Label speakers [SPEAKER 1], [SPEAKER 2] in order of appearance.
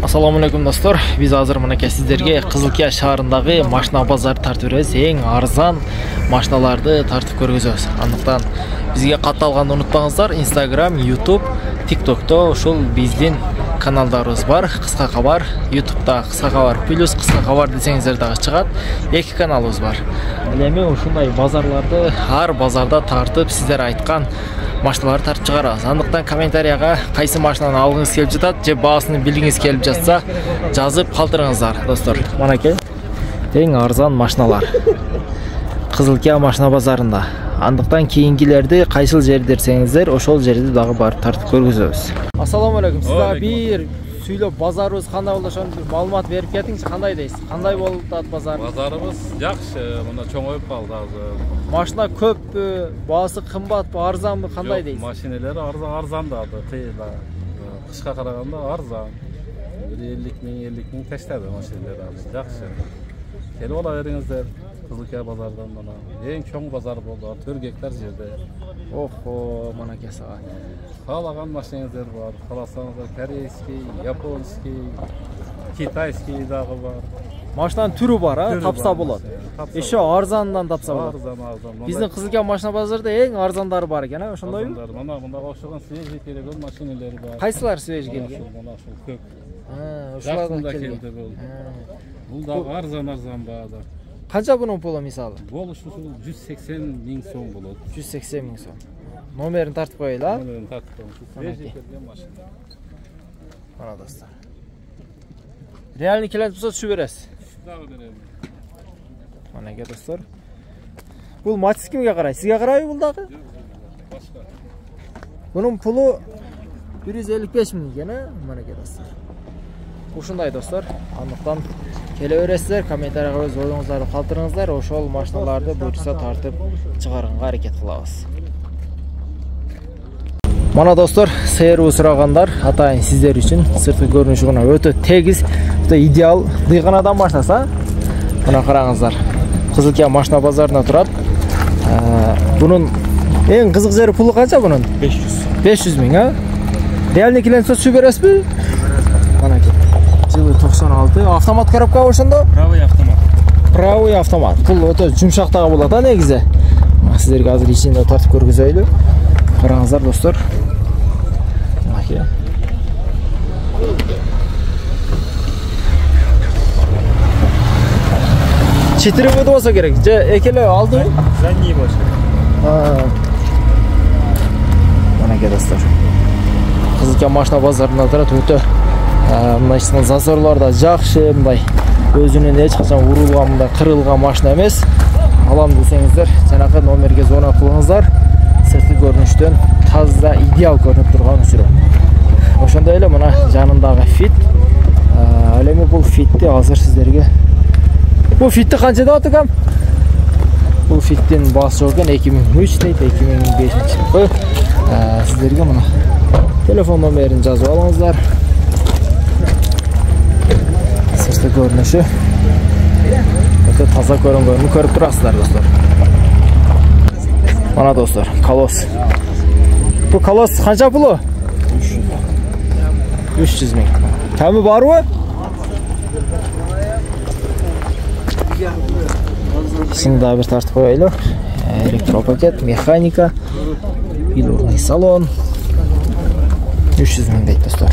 [SPEAKER 1] Assalamu alaikum dostlar. Biz hazır mынакей сиздерге Кызылкия шаарындагы машина базары тартып беребиз. Эң арзан машиналарды тартып көргөзөбүз. Андыктан бизге катталганды унутпаңыздар. Instagram, YouTube, TikTok'то ушул биздин каналдарыбыз бар. Кыска кабар, YouTube'да кыска кабар плюс кыска кабар десеңиздер дагы чыгат. Эки каналыбыз бар. Эми ушундай базарларды ар базарда тартып сиздер айткан машиналарды тартып чыгарабыз. Андыктан комментарияга кайсы машинаны алгыңыз келип жатат же баасын билгиңиз келип жатса жазып калтырыңыздар достор. Мынакей эң арзан машиналар Кызылкия машина базарында. Андыктан кийингилерди кайсыл жер десеңиздер ошол жерди дагы барып тартып көргөзөбүз. Ассаламу алейкум. Сизге бир сүйлөп базарыбыз кандай болду ошону бир маалымат берип кетиңизчи. Кандай дейсиз? Кандай болуп атат базар?
[SPEAKER 2] Базарыбыз жакшы, мына чоңоюп калды азыр.
[SPEAKER 1] Машина көппү, баасы кымбатпы, арзанбы, кандай дейсиз?
[SPEAKER 2] Машиналар арзан да, кыйла. Кышка караганда арзан. 50 миң тештеби машиналар азыр. Жакшы. Келип ала бериңиздер. Кызылкия базардан мына эң чоң базар болду, 4 гектар жерде.
[SPEAKER 1] Охо, мынакей сага.
[SPEAKER 2] Каалаган машинаңыздар бар. Кааласаңыздар корейский, японский, китайский дагы бар.
[SPEAKER 1] Машинанын түрү бар, тапса болот. Еще арзандан тапса болот.
[SPEAKER 2] Арзан.
[SPEAKER 1] Биздин Кызылкия машина базарында эң арзандары бар экен, ошондойбу?
[SPEAKER 2] Мына окшогон свежий келген машиналар бар.
[SPEAKER 1] Кайсылар свежий келген?
[SPEAKER 2] Мына ушул көк.
[SPEAKER 1] Ушулардан
[SPEAKER 2] да
[SPEAKER 1] келген.
[SPEAKER 2] келди бул. Бул дагы арзан баада.
[SPEAKER 1] Канча бунун пулу мисалы?
[SPEAKER 2] Бул ушул 180 миң сом болот.
[SPEAKER 1] 180 миң сом. Номерин тартып коелу, а?
[SPEAKER 2] Номерин тартып коюңуз. Свежий келген машина.
[SPEAKER 1] Мына достор. Реальный клиент болсо түшүп бересиз.
[SPEAKER 2] Дагы берем.
[SPEAKER 1] Мынакей достор. Бул Матис кимге карайт? Сизге карайбы бул дагы?
[SPEAKER 2] Башка.
[SPEAKER 1] Бунун пулу 155 миң экен, а? Мынакей достор. Ушундай достор. Андыктан келе бересиздер, комментарийга өз оюңуздарды калтырыңыздар, ошол машиналарды буйрса тартып чыгарганга аракет кылабыз. Мана достор, сыйырбы сурагандар, атайын сиздер үчүн сырткы көрүнүшү гана өтө тегиз, өтө идеал дыйганадан машинасы. Мына караңыздар. Кызылкия машина базарында турат. Бунун эң кызык жери пулу канча бунун? 500 миң, а? Реальный клиент түшүп бересизби? Мынакей. Жылы 96, автомат коробка ошондо?
[SPEAKER 2] Правый автомат.
[SPEAKER 1] Правый автомат. Бул өтө жумшак дагы болот, а негизи. Сиздерге азыр ичинде тартып көргөзөйлү. Караңыздар достор. Мынакей. Четири бөтө болсо керек. Же экеле алдыбы?
[SPEAKER 2] Задний болчу.
[SPEAKER 1] Мынакей достор. Кызылкия машина базарында турат, өтө мындай зазорлор да жакшы, мындай өзүнүн эч качан урулган, мындай кырылган машина эмес. Алам десеңиздер, жанакы номерге звонок кылыңыздар. Сырткы көрүнүштөн таза идеал көрүнүп турган сүрө. Ошондой эле мына жанындагы фит. Ал эми бул фитти азыр сиздерге. Бул фитти канча деп атам? Бул фиттин баасы жок экен, 2003 дейт, 2005 сиздерге мына телефон номерин жазып алыңыздар. Сырткы көрүнүшү өтө таза көрүнгөнүн көрүп турасыздар достор. Мана достор, колос. Бул колос канча пулу? 300 миң. Тамы барбы? Сында бир тартып коелу. Электропакет, механика, билурный салон. 300 миң дейт достор.